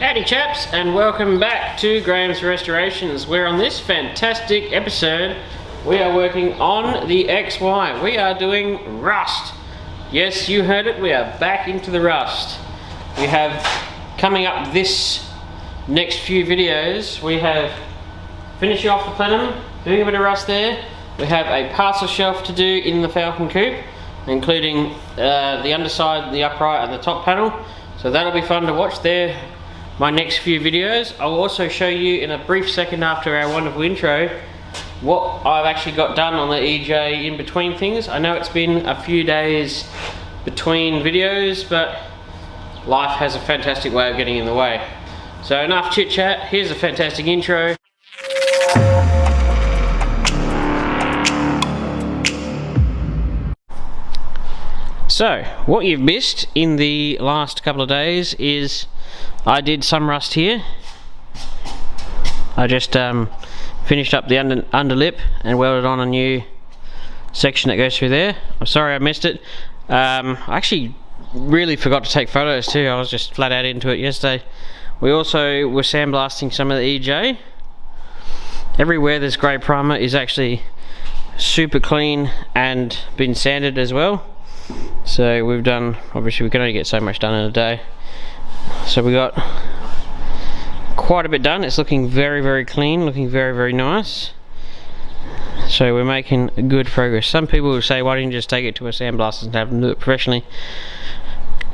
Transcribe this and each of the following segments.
Howdy chaps, and welcome back to Graham's Restorations, where on this fantastic episode we are working on the XY. We are doing rust. Yes, you heard it, we are back into the rust. We have, coming up this next few videos, we have finishing off the plenum, doing a bit of rust there. We have a parcel shelf to do in the Falcon coop, including the underside, the upright and the top panel. So that'll be fun to watch there. My next few videos. I'll also show you in a brief second after our wonderful intro what I've actually got done on the EJ in between things. I know it's been a few days between videos, but life has a fantastic way of getting in the way. So enough chit chat, here's a fantastic intro. So, what you've missed in the last couple of days is I did some rust here. I just finished up the underlip and welded on a new section that goes through there. I'm sorry I missed it. I actually really forgot to take photos too. I was just flat out into it yesterday. We also were sandblasting some of the EJ. Everywhere there's grey primer is actually super clean and been sanded as well. So we've done, obviously we can only get so much done in a day. So we got quite a bit done. It's looking very clean, looking very nice. So we're making good progress. Some people will say, why didn't you just take it to a sandblaster and have them do it professionally?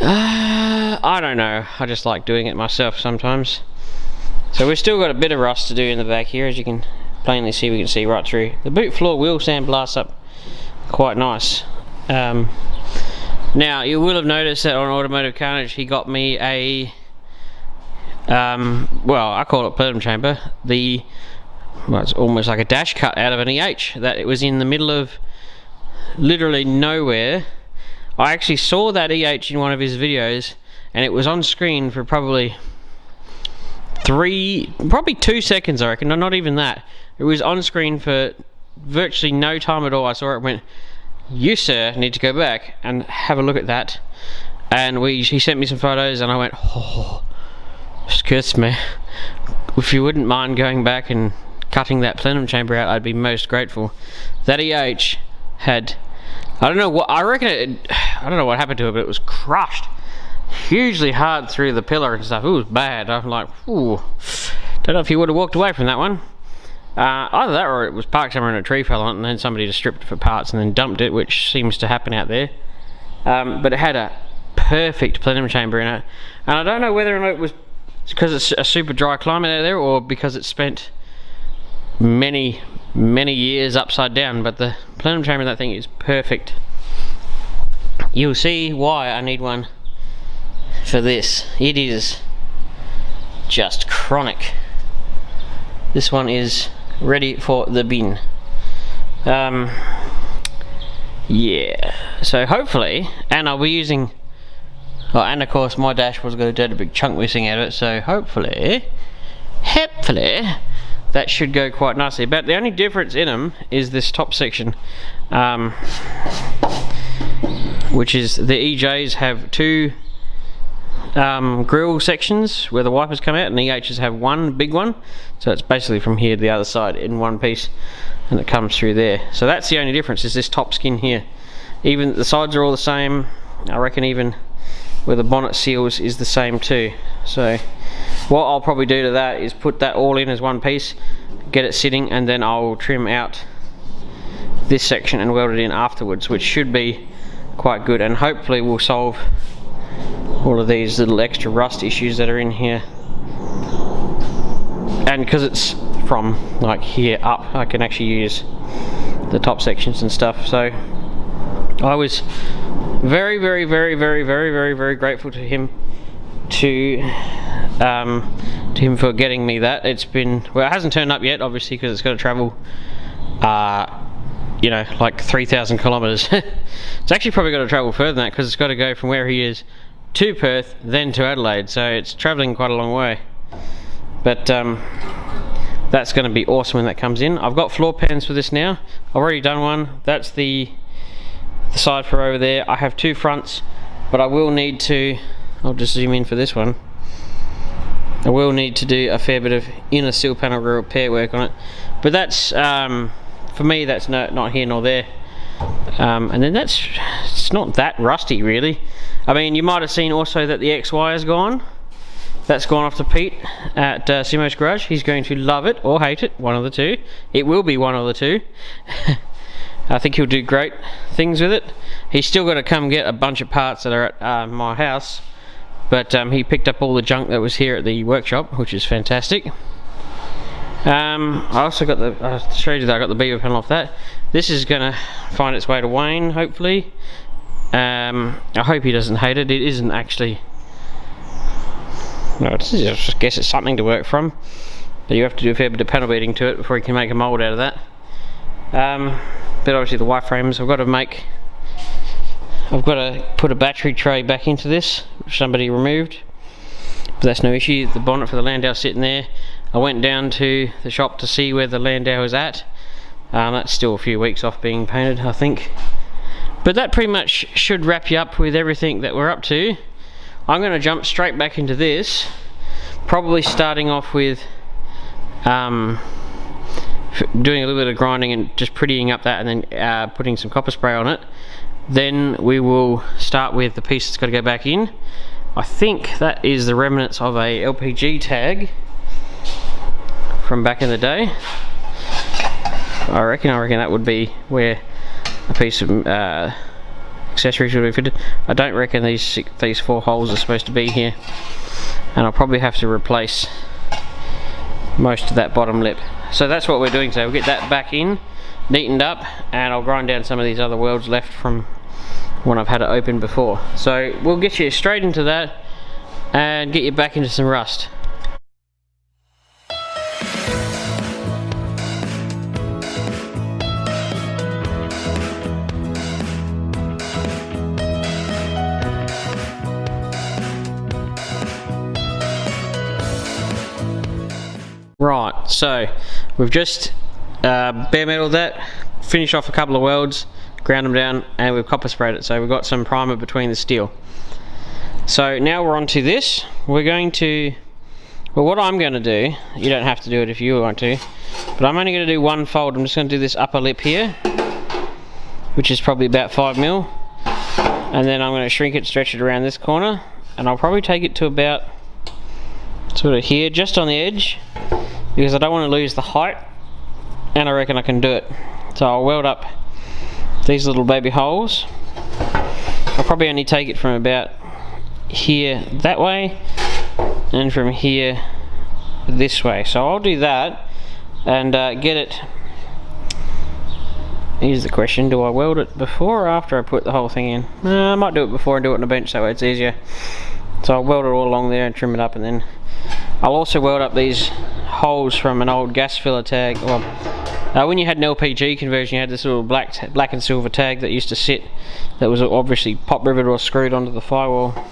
I don't know, I just like doing it myself sometimes. So we've still got a bit of rust to do in the back here, as you can plainly see. We can see right through. The boot floor will sandblast up quite nice. Now you will have noticed that on Automotive Carnage he got me a well, I call it plenum chamber. Well, it's almost like a dash cut out of an EH that it was in the middle of literally nowhere. I actually saw that EH in one of his videos and it was on screen for probably 2 seconds, I reckon. No, not even that. It was on screen for virtually no time at all. I saw it, went, you sir need to go back and have a look at that. And he sent me some photos and I went, oh, excuse me, if you wouldn't mind going back and cutting that plenum chamber out, I'd be most grateful. That EH had, I don't know what, I reckon I don't know what happened to it, but it was crushed hugely hard through the pillar and stuff. It was bad. I'm like, ooh, don't know if you would have walked away from that one. Either that or it was parked somewhere and a tree fell on it and then somebody just stripped it for parts and then dumped it, which seems to happen out there. But it had a perfect plenum chamber in it, and I don't know whether or not it was because it's a super dry climate out there or because it spent many years upside down, but the plenum chamber in that thing is perfect. You'll see why I need one for this. It is just chronic. This one is ready for the bin. Yeah, so hopefully, and I'll be using, oh, and of course my dashboard's got a dead big chunk missing out of it, so hopefully that should go quite nicely. But the only difference in them is this top section, which is the EJs have two grill sections where the wipers come out, and the EHs have one big one, so it's basically from here to the other side in one piece and it comes through there. So that's the only difference, is this top skin here. Even the sides are all the same. I reckon even where the bonnet seals is the same too. So what I'll probably do to that is put that all in as one piece, get it sitting, and then I'll trim out this section and weld it in afterwards, which should be quite good, and hopefully will solve all of these little extra rust issues that are in here. And because it's from like here up, I can actually use the top sections and stuff. So I was very grateful to him for getting me that. It's been, well, it hasn't turned up yet obviously because it's got to travel you know, like 3,000 kilometers. It's actually probably got to travel further than that because it's got to go from where he is to Perth, then to Adelaide, so it's travelling quite a long way. But that's going to be awesome when that comes in. I've got floor pans for this now. I've already done one. That's the side for over there. I have two fronts, but I will need to, I'll just zoom in for this one. I will need to do a fair bit of inner sill panel repair work on it, but that's for me, that's not here nor there. And then it's not that rusty really. I mean, you might have seen also that the XY is gone. That's gone off to Pete at Simo's Garage. He's going to love it or hate it, one of the two. It will be one of the two. I think he'll do great things with it. He's still got to come get a bunch of parts that are at my house, but he picked up all the junk that was here at the workshop, which is fantastic. I also got I showed you that I got the beaver panel off that. This is going to find its way to Wayne, hopefully. I hope he doesn't hate it. It isn't actually. No, I guess it's something to work from, but you have to do a fair bit of panel beating to it before you can make a mould out of that. But obviously the Y-frames, I've got to put a battery tray back into this, which somebody removed, but that's no issue. The bonnet for the Landau's sitting there. I went down to the shop to see where the Landau is at. That's still a few weeks off being painted, I think. But that pretty much should wrap you up with everything that we're up to. I'm going to jump straight back into this, probably starting off with doing a little bit of grinding and just prettying up that, and then putting some copper spray on it. Then we will start with the piece that's got to go back in. I think that is the remnants of a LPG tag from back in the day. I reckon that would be where a piece of accessories would be fitted. I don't reckon these 4 holes are supposed to be here, and I'll probably have to replace most of that bottom lip. So that's what we're doing today. We'll get that back in, neatened up, and I'll grind down some of these other welds left from when I've had it open before. So we'll get you straight into that and get you back into some rust. Right, so we've just bare metal that, finished off a couple of welds, ground them down, and we've copper sprayed it, so we've got some primer between the steel. So now we're on to this. We're going to, well, what I'm going to do, you don't have to do it if you want to, but I'm only going to do one fold. I'm just going to do this upper lip here, which is probably about 5mm, and then I'm going to shrink it, stretch it around this corner, and I'll probably take it to about sort of here, just on the edge, because I don't want to lose the height, and I reckon I can do it. So I'll weld up these little baby holes. I'll probably only take it from about here that way, and from here this way. So I'll do that and get it. Here's the question: do I weld it before or after I put the whole thing in? I might do it before and do it on a bench, that way it's easier. So I'll weld it all along there and trim it up, and then I'll also weld up these holes from an old gas filler tag. Well, when you had an LPG conversion, you had this little black and silver tag that used to sit, that was obviously pop riveted or screwed onto the firewall,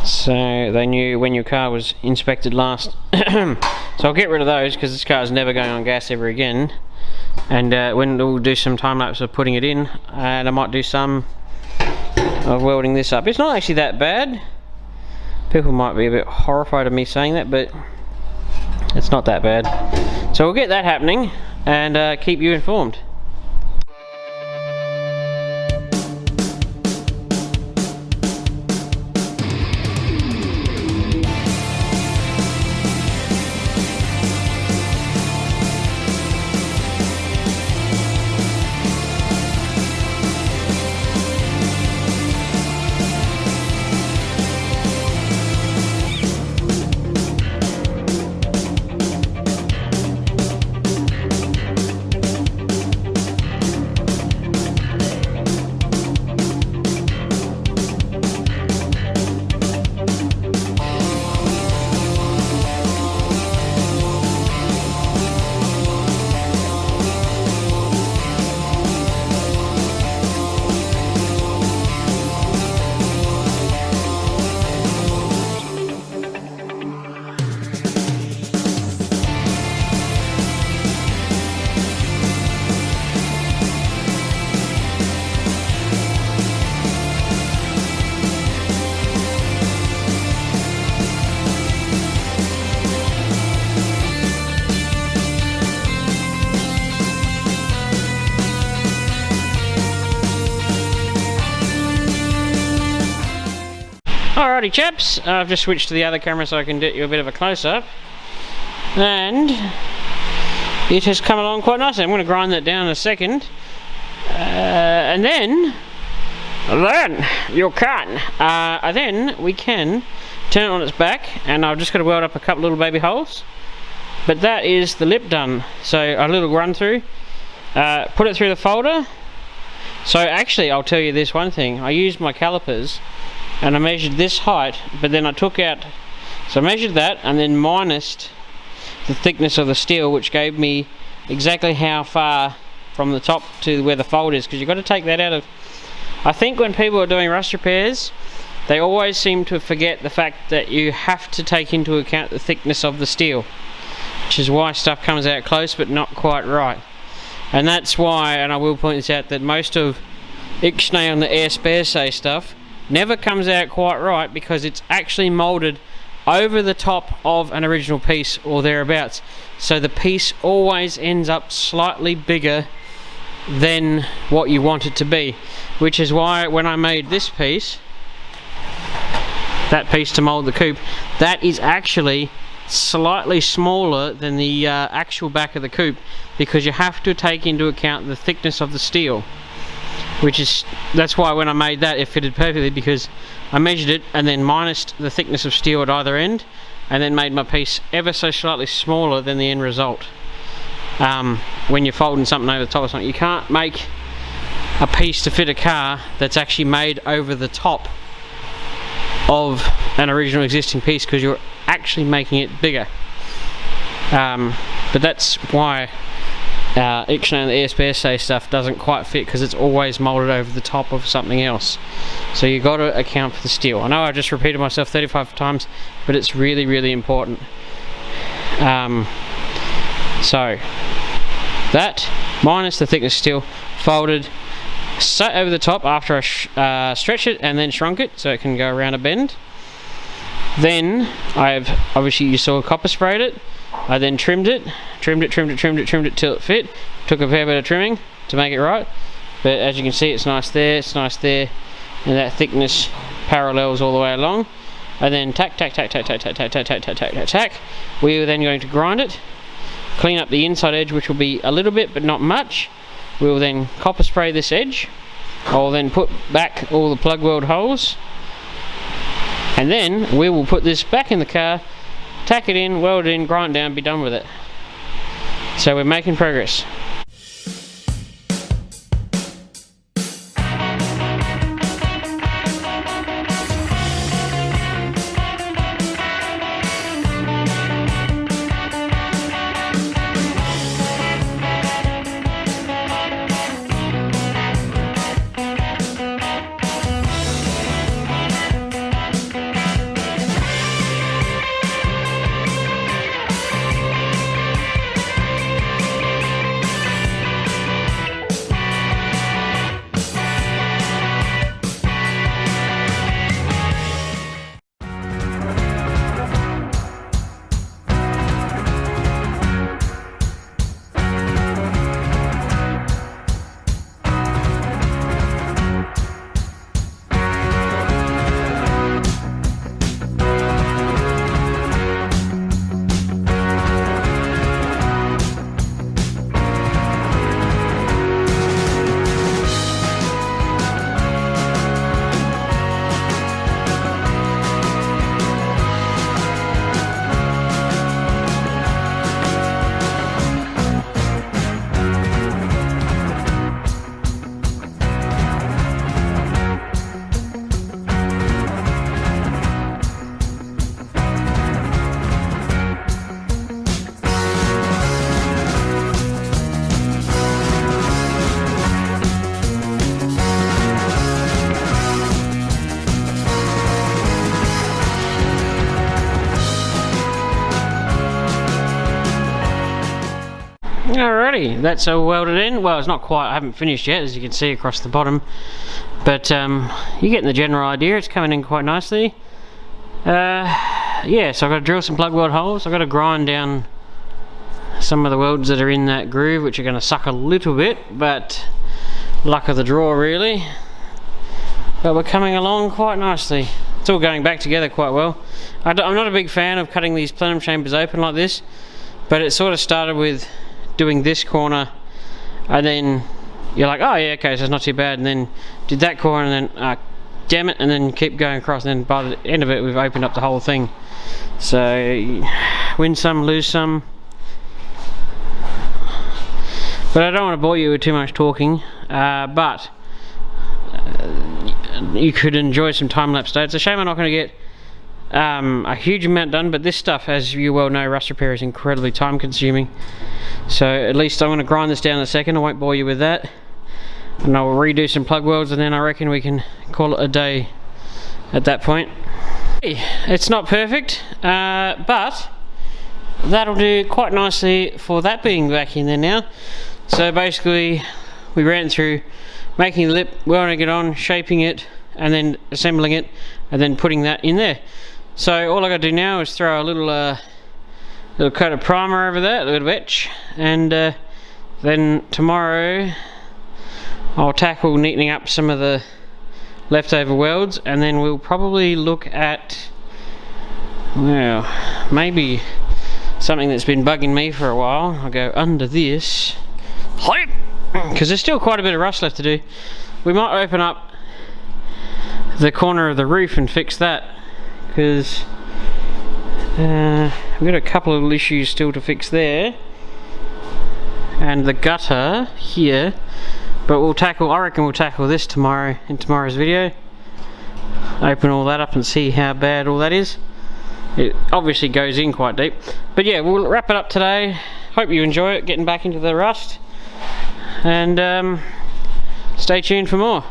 so they knew when your car was inspected last. So I'll get rid of those, because this car is never going on gas ever again. And when we'll do some time lapse of putting it in, and I might do some of welding this up. It's not actually that bad. People might be a bit horrified of me saying that, but it's not that bad. So we'll get that happening and keep you informed. Alrighty chaps, I've just switched to the other camera so I can get you a bit of a close-up, and it has come along quite nicely. I'm going to grind that down in a second, and then you can then we can turn it on its back, and I've just got to weld up a couple little baby holes, but that is the lip done. So a little run through, put it through the folder. So actually I'll tell you this one thing, I used my calipers and I measured this height, but then I took out, so I measured that and then minused the thickness of the steel, which gave me exactly how far from the top to where the fold is, because you've got to take that out of, I think when people are doing rust repairs, they always seem to forget the fact that you have to take into account the thickness of the steel, which is why stuff comes out close but not quite right. And that's why, and I will point this out, that most of Ixnay on the air spare say stuff never comes out quite right, because it's actually moulded over the top of an original piece or thereabouts, so the piece always ends up slightly bigger than what you want it to be, which is why when I made this piece, that piece to mould the coupe, that is actually slightly smaller than the actual back of the coupe, because you have to take into account the thickness of the steel, that's why when I made that it fitted perfectly, because I measured it and then minused the thickness of steel at either end, and then made my piece ever so slightly smaller than the end result. When you're folding something over the top of something, you can't make a piece to fit a car that's actually made over the top of an original existing piece, because you're actually making it bigger. But that's why Ixnay and the air spare say stuff doesn't quite fit, because it's always moulded over the top of something else. So you've got to account for the steel. I know I've just repeated myself 35 times, but it's really, really important. So that minus the thickness of steel, folded, set over the top after I stretched it and then shrunk it so it can go around a bend. Then I've, obviously you saw, copper sprayed it. I then trimmed it till it fit. Took a fair bit of trimming to make it right, but as you can see, it's nice there, and that thickness parallels all the way along. And then tack. We are then going to grind it, clean up the inside edge, which will be a little bit but not much. We will then copper spray this edge. I'll then put back all the plug weld holes, and then we will put this back in the car, tack it in, weld it in, grind it down, be done with it. So we're making progress. Alrighty, that's all welded in. Well, it's not quite, I haven't finished yet, as you can see across the bottom, but you're getting the general idea. It's coming in quite nicely. Yeah, so I've got to drill some plug weld holes. I've got to grind down some of the welds that are in that groove, which are going to suck a little bit, but luck of the draw really. But we're coming along quite nicely. it's all going back together quite well. I'm not a big fan of cutting these plenum chambers open like this, but it sort of started with doing this corner, and then you're like, oh yeah, okay, so it's not too bad, and then did that corner, and then damn it, and then keep going across, and then by the end of it we've opened up the whole thing. So win some, lose some. But I don't want to bore you with too much talking, but you could enjoy some time-lapse today. It's a shame I'm not going to get a huge amount done, but this stuff, as you well know, rust repair is incredibly time-consuming. So at least I'm going to grind this down in a second. I won't bore you with that. And I'll redo some plug welds, and then I reckon we can call it a day at that point. It's not perfect, but that'll do quite nicely for that being back in there now. So basically we ran through making the lip, welding it on, shaping it, and then assembling it, and then putting that in there. So all I got to do now is throw a little coat of primer over that, a little etch, and then tomorrow I'll tackle neatening up some of the leftover welds, and then we'll probably look at, well, maybe something that's been bugging me for a while. I'll go under this, because there's still quite a bit of rust left to do. We might open up the corner of the roof and fix that, because we've got a couple of issues still to fix there, and the gutter here. But I reckon we'll tackle this tomorrow in tomorrow's video. Open all that up and see how bad all that is. It obviously goes in quite deep. But yeah, we'll wrap it up today. Hope you enjoy it, getting back into the rust. And stay tuned for more.